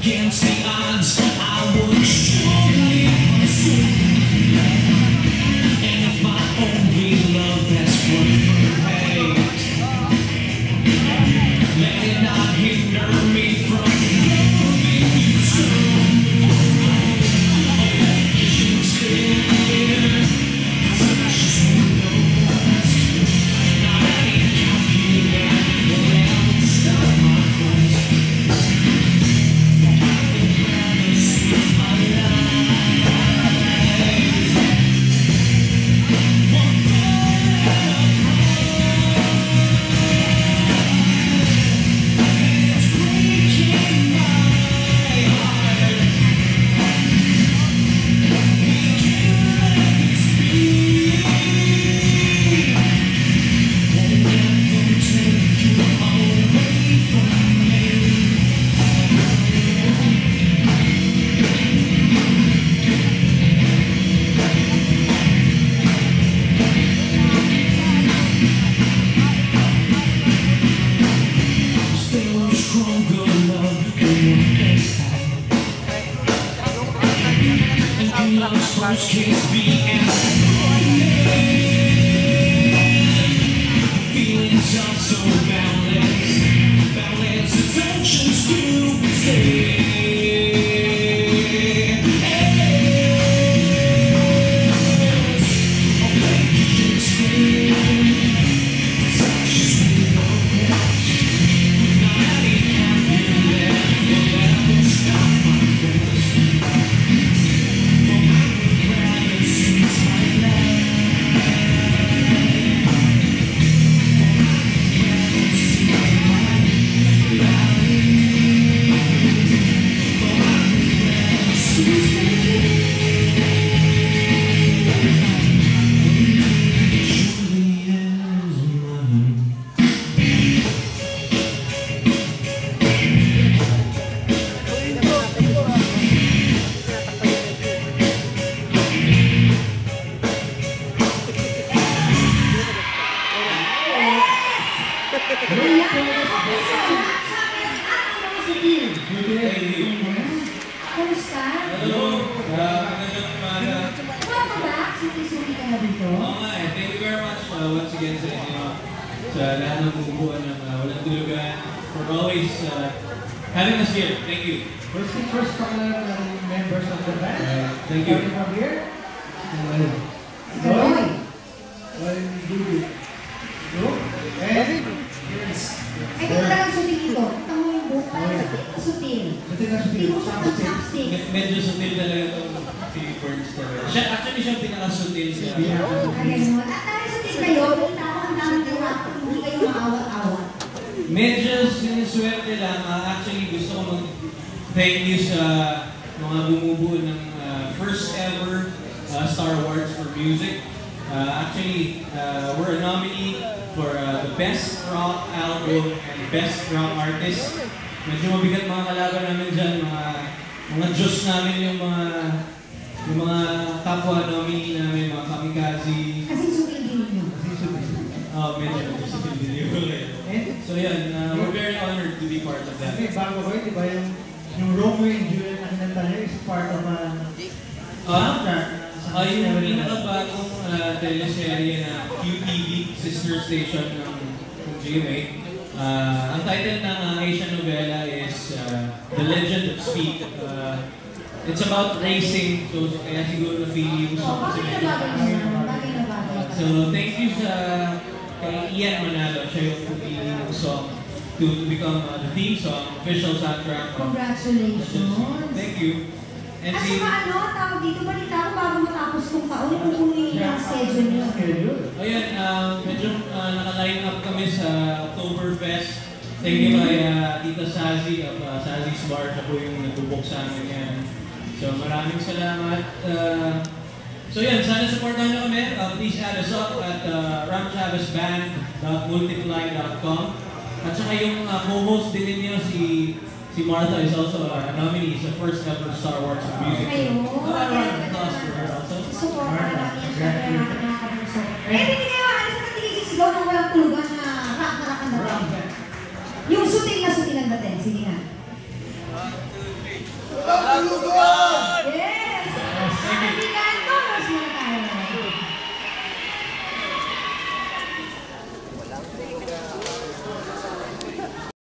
Against the odds, I would surely pursue. And if my only love that's worth her hate, let it not hinder me from loving you soon. You should stay here, 'cause I just know not any calculate will ever stop my quest. First kiss began. Feelings are so boundless, boundless as oceans do say. Kamusta? Hello! Magandang umaga. Kumapa ba? Suki-suki ka na dito? Oo nga eh. Thank you very much once again sa inyo. Sa lahat ng bumubuan ng walang tulugan. For always having us here. Thank you. First pangalan ng members of the band. Thank you. Coming from here. Kaloy. What did we do? No? And yes. Ay, ito talagang sutil ito. Ito mo yung buhok pala sutil. Sutil na sutil. Hindi mo siya ng chopstick. Medyo sutil talaga itong Philip Burns talaga. Actually, siya yung pinaka-sutil siya. Ay, ano. At sutil kayo, kita ko ang daming kurap. Hindi kayo maawat-awat. Medyo siniswerte lang. Actually, gusto ko mag-thank you sa mga bumubuo ng first ever Star Wars for Music. Actually, we're a nominee for the Best Rock Album and Best Rock Artist. Medyo mabigat mga kalaban namin dyan, mga Diyos namin yung mga kapwa nominee namin, mga kamikaze. Kasi sutil din nyo. Medyo sutil din yun. So yan, we're very honored to be part of that. Kasi bago ba, di ba yung Romeo and Juliet na kinanta niya is part of soundtrack. Yung pinakabagong teleserye na QTV, sister station ng GMA. Ang title ng Asian novela is The Legend of Speed. It's about racing, so kaya siguro na-feel yung song kasi medyo So thank you sa kay Ian Manalo, siya yung pumili ng song to become the theme song, official soundtrack. Congratulations! Thank you. And At saka ano, tawag dito, balita ko bago matapos kong taon, pupunin niyo ang schedule niyo. Ayan, medyo naka-line up kami sa Oktoberfest. Thank you kay Tita Sazi of Sazi's Bar, siya po yung nagubok sa amin yan. So maraming salamat. So yan, sana supportan nyo kami. Please add us up at ramchavezband.multiply.com. At saka yung co-host din ninyo, si Martha is also a nominee sa first ever Star Wars music. Ayun. Round of applause for her also. Support ka namin yan sa nakakabuso. Eh, hindi kayo alis sa natigil sisigaw ng walang tulugan na rock na rock and roll. sige nga.